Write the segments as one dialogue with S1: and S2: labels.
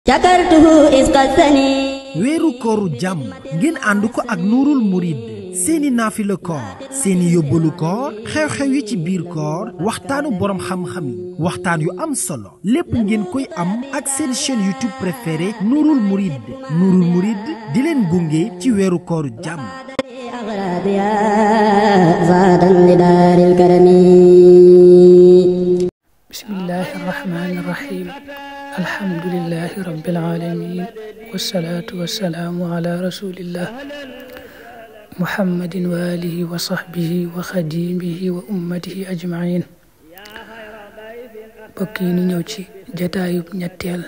S1: shakartuhu isqasani
S2: weeru kooru jàmm ngeen ànd ko ak nuurul murid seeni naafila koor seeni yóbbalu koor xew-xew yi ci biir koor waxtaanu boroom xam-xam yi waxtaan yu am solo lépp ngeen koy am ak seen chaîne YouTube préférée nuurul murid di leen gunge ci weeru kooru jàmm
S3: bismillahi rahmani rahim alhamdulillahi rabbil alamin wassalatu wassalamu ala rasulillah muhammadin wa alihi wa sahbihi wa khadimihi wa ummatihi ajmain bokk yi ñu ñëw ci jataayub ñetteel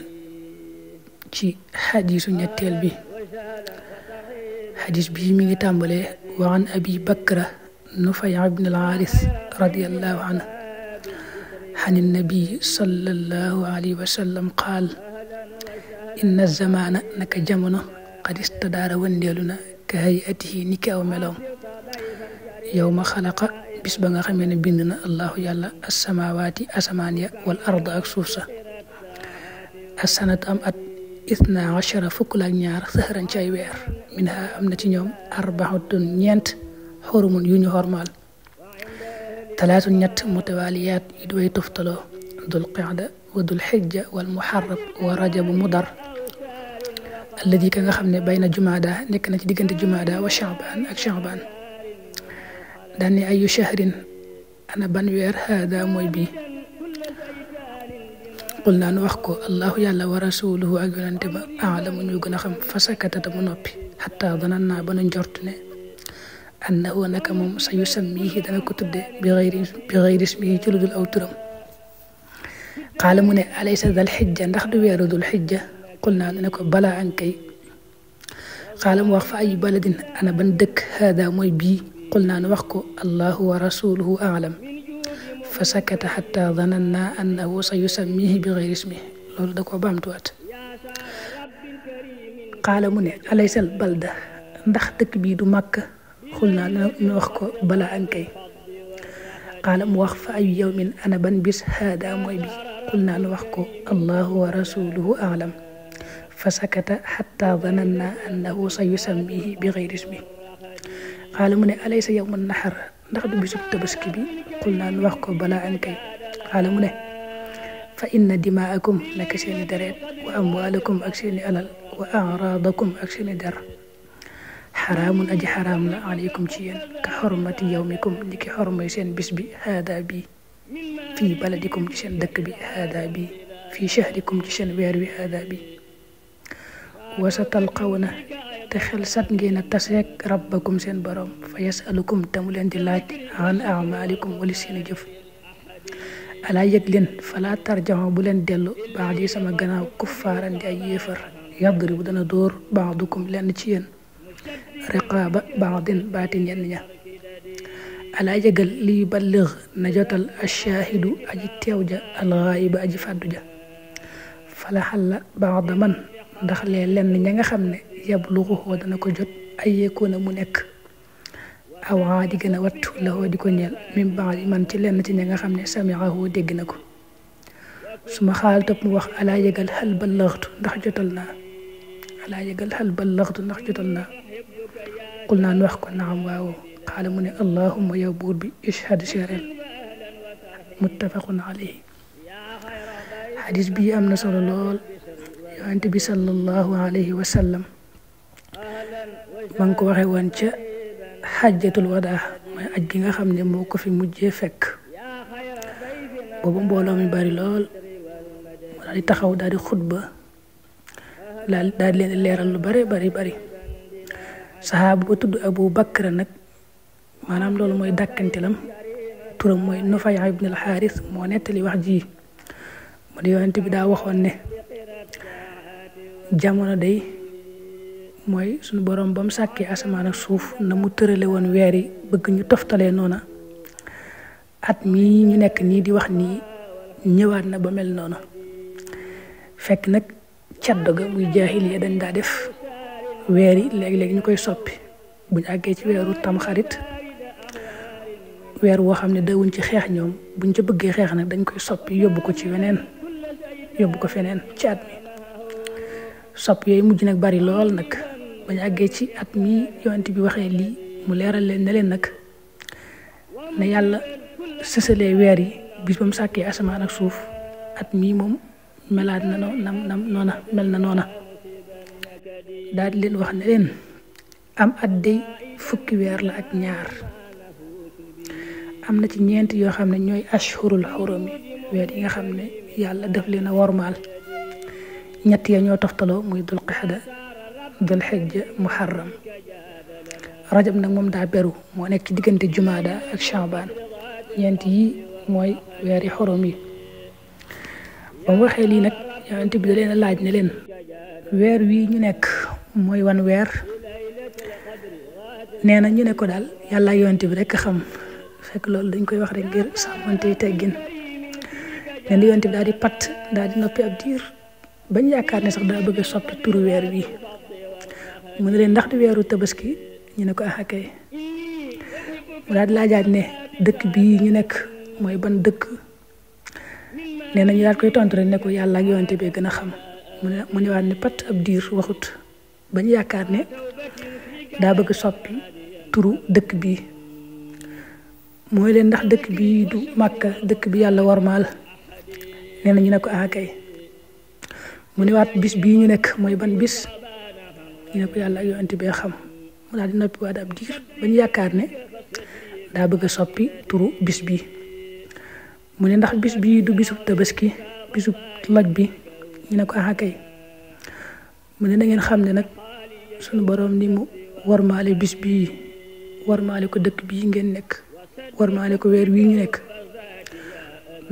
S3: ci xadiisu ñetteel bi xadiis bi mi ngi tàmbalee wa an abi bakra nufay ibn al-Haaris radiyallahu anhu عن النبي صلى الله عليه وسلم قال إن الزمان نك جمنا قد استدار وندلنا كهيئته نك أو ملوم يوم خلق بسبنا خمين بيننا الله يلا السماوات أسمانيا والأرض أكسوسا السنة أم 12 فكل ñaar سهرا شاي وير منها أمنا يوم 4 ñeent حرم يوني هرمال 3 ñett mutawaliyaat yi doy toftaloo dul qa'da wa dul xijja wal muharram wa rajab mudar alladi ka nga xam ne bayna jumaada nekk na ci diggante jumaada wa sha'ban ak sha'ban daan ne ayu shahrin ana ban weer haada mooy bii qul naa nu wax ko allahu yàlla wa rasuluhu ak yonante ba aalamu ñu gën a xam fasakatata mu noppi xataa danan naa ba nu njort ne annahu naka moom sa yusammihi dana ko tudde bi xayri ismihi ci lu dul aw turam qaala mu ne alaysa dal xijja ndax du weeru dul xijja qul naa ne ko balaa an kay qaala mu wax fa ay baladin ana ban dëkk haada mooy bii qul naa ne wax ko allahu wa rasuluhu aalam fa sakata xatta dananna annahu sa yusammihi bi xayri ismihi loolu da ko baamtuwaat qaala mu ne alaysa al balda ndax dëkk bii du Makka xul naa nu wax ko balaa ankay qaala mu wax fa ayu yawmin ana ban bis haada mooy bi xul naa nu wax ko allahu wa rasuluhu aalam fa sakata xatta dananna annahu sa yusammihi bi xayri ismi qaala mu ne alaysa yawmu naxar ndax du bisub tabaski bi xul naa nu wax ko balaa ankay qaala mu ne fa inna dimaakum naka seeni deret wa amwaalakum ak seeni alal wa araadakum ak seeni der xaraamun aji xaraam la aleykum ci yéen ka xormati yawmikum ni ki xormay seen bis bi haada bi fii baladikum ci seen dëkk bi haada bi fii shahrikum ci seen weer wi haada bi wasa talqawna te xel sat ngeen a taseek rabbakum seen borom fa yasalukum te mu leen di laaj an amalikum wali seeni jëf alaa yëg leen falaa tarjaxo bu leen dellu baax di sama gannaaw kuffaaran di ay yéefar yadribu dana dóor baadukum lenn ci yéen riqaaba baadin baati ñenn ña alaa yëgal liy balligh na jotal ashaahidu aji teew ja alxaayiba aji fàddu ja falaxalla baada man ndax lee lenn ña nga xam ne yabluxuhu dana ko jot ay yekkoona mu nekk awaa di gën a wattu laxoo di ko ñeel min baadi man ci lenn ci ña nga xam ne samiahu dégg na ko suma xaal topp mu wax alaa yëgal xal ballaxtu ndax jotal naa alaa yëgal xal ballaxtu ndax jotal naa qul naa nu wax ko naam waaw xaala mu ne allahumma yow buur bi ishhad seereel muttafaqun alayhi xadis bii am na solo lool yonent bi sallallahu alayhi wa sallam ma ngi ko waxe woon ca xajjatul wadaa mooy aj gi nga xam ne moo ko fi mujjee fekk boobu mbooloo mi bari lool mu daal di taxaw daal di xutba daal di leen leeral lu bari saxaaba ba tudd Abu Bakra nag maanaam loolu mooy dàkkantelam turam mooy Nufay ibn al-Haaris moo nettali wax ji mu di yonent bi daa waxoon ne jamono day mooy suñu borom ba mu sàkkee asamaan ak suuf na mu tërale woon weer yi bëgg ñu toftalee noona at mii ñu nekk nii di wax nii ñëwaat na ba mel noona fekk nag caddo ga muy jaahiliya dañ daa def weer yi léegi-léegi ñu koy soppi buñ àggee ci weeru tamxarit weer woo xam ne dawuñ ci xeex ñoom buñ ca bëggee xeex nag dañ koy soppi yóbbu ko ci weneen yóbbu ko feneen ci at mi sopp yooyu mujj nag bari lool nag bañ àggee ci at mi yonent bi waxee lii mu leeral leen ne leen nag ne yàlla sësalee weer yi bis ba mu sàkkee asamaan ak suuf at mii moom melaat na noona mel na noona daal di leen wax ne leen am at day fukki weer la ak ñaar am na ci ñeent yoo xam ne ñooy ashhurul xurum yi weer yi nga xam ne yàlla def leen a wormaal ñett ya ñoo toftaloo muy dul qixda dul xijja muharram rajab nag moom daa beru moo nekk ci diggante jumaada ak shambaan ñeent yi mooy weeri xurum yi ba mu waxee lii nag yonent bi da leen a laaj ne leen weer wii ñu nekk mooy wan weer nee na ñu ne ko daal yàlla yonent bi rek xam fekk loolu dañ koy wax rek ngir sàmmante teggin ne ni yonent bi daal di pat daal di noppi ab diir bañ yaakaar ne sax daa bëgg a soppi turu weer wi mu ne leen ndax di weeru tabaski ñu ne ko kay mu daal di laajaat ne dëkk bii ñu nekk mooy ban dëkk nee na ñu daal koy tontu rek ne ko yàlla ak yonent bi gën a xam mu ne waat ne pat ab diir waxut bañ yaakaar ne daa bëgg soppi turu dëkk bii mooy leen ndax dëkk bii du Màkka dëkk bi yàlla warmaal nee na ñu ne ko kay mu ne waat bis bii ñu nekk mooy ban bis ñu ne ko yàlla ak yonent bi xam mu daal di noppi waat ab diir bañ yaakaar ne daa bëgg a soppi turu bis bi mu ne ndax bis bii du bisub tabaski bisub loj bi ñu ne ko kay mu ne na ngeen xam ne nag sunu borom ni mu warmaale bis bii warmaale ko dëkk bii ngeen nekk warmaale ko weer wii ñu nekk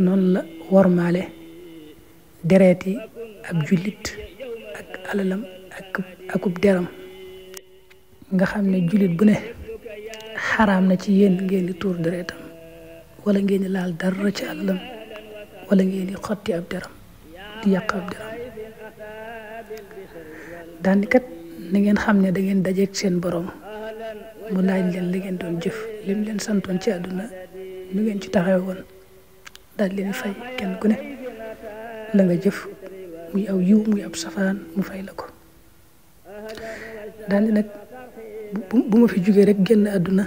S3: noonu la warmaale deret yi ab jullit ak alalam akub deram nga xam ne jullit bu ne xaraam na ci yéen ngeen di tuur deretam wala ngeen di laal dara ci alalam wala ngeen di xotti ab deram di yàq ab deram daani kat na ngeen xam ne da ngeen dajeeg seen borom mu laaj leen li ngeen doon jëf lim leen santoon ci àdduna nu ngeen ci taxaw woon daal leen fay kenn ku ne la nga jëf muy aw yiw muy ab safaan mu fay la ko daal nag bu ma fi jógee rek génn àdduna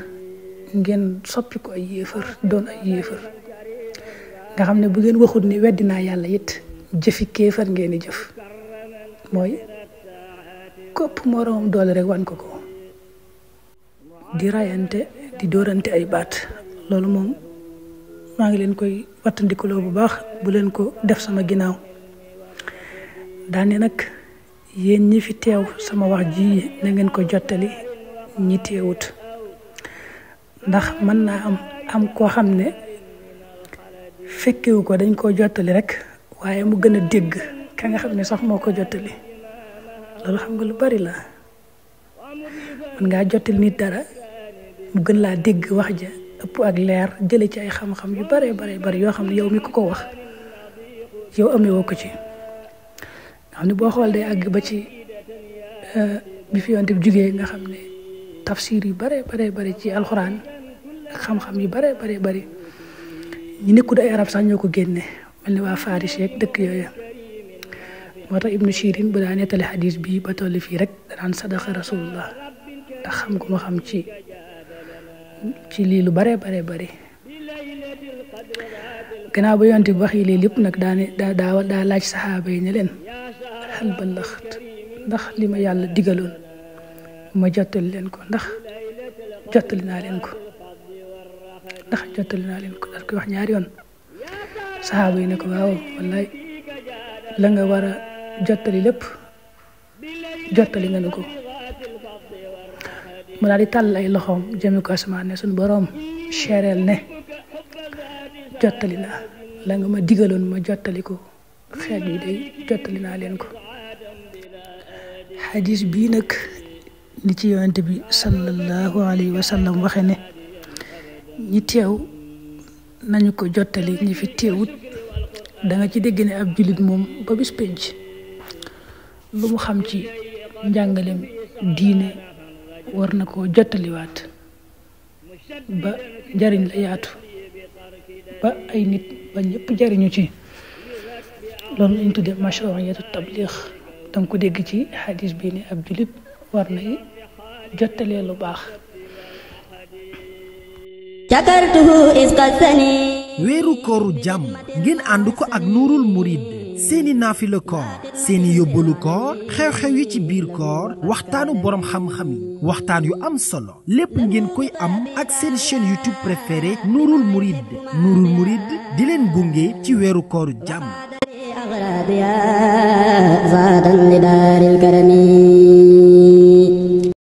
S3: ngeen soppi ko ay yéefar doon ay yéefar nga xam ne bu ngeen waxut ni weddi naa yàlla it jëfi kéefar ngeen di jëf mooy kopp moroomam doole rek wan ko di rayante di dóorante ay baat loolu moom maa ngi leen koy wattandikuloo bu baax bu leen ko def sama ginnaaw daane nag yéen ñi fi teew sama wax ji na ngeen ko jottali ñi teewut ndax mën naa am koo xam ne fekkewu ko dañ koo jottali rek waaye mu gën a dégg ka nga xam ne sax moo ko jottali loolu xam nga lu bari la mën ngaa jottali nit dara mu gën laa dégg wax ja ëpp ak leer jële ci ay xam-xam yu bare bari yoo xam ne yow mi ko wax yow amewoo ko ci nga xam ne boo xool day àgg ba ci bi fi yonent bi jugee nga xam ne tafsir yu bare bari ci alxuraan ak xam-xam yu bare bari ñu nekkul ay arab sax ñoo ko génne mel ni waa Faris yeeg dëkk yooyu moo tax Ibnu Sirin bu daa nettali xadis bii ba tolli fii rek danaan sadaqa rasulullah ndax xam ko ma xam ci lii lu bare bari gannaaw ba yonent bi wax yi lii lépp nag daa laaj saxaaba yi ne leen xal ballaxt ndax li ma yàlla digaloon ma jottali leen ko ndax jottali naa leen ko daal koy wax ñaari yoon saxaaba yi ne ko waaw wallaay la nga war a jottali lépp jottali nga ne ko mu daal di tàll ay loxoom jëme ko asamaan ne suñu boroom seereel ne jottali naa la nga ma digaloon ma jottali ko xeet yi day jottali naa leen ko xadis bii nag ni ci yonent bi sallallahu alayhi wa sallam waxe ne ñi teew nañu ko jottali ñi fi teewut da nga ci dégg ne ab jullit moom ba bis penc lu mu xam ci njàngalem diine war na koo jottaliwaat ba njariñ la yaatu ba ay nit ba ñëpp jariñu ci loolu lañ tuddee mashru'iyatu tabliix danga ko dégg ci xadis bi ne ab julit war nay jottalee lu baax.
S1: shakartuhu isqasani
S2: weeru kooru jàmm ngeen ànd ko ak nuurul murid seeni naafila koor seeni yóbbalu koor xew-xew yi ci biir koor waxtaanu boroom xam-xam yi waxtaan yu am solo lépp ngeen koy am ak seen chaîne YouTube préférée nuurul murid di leen gunge ci weeru kooru jàmm
S1: زادا لدار الكرم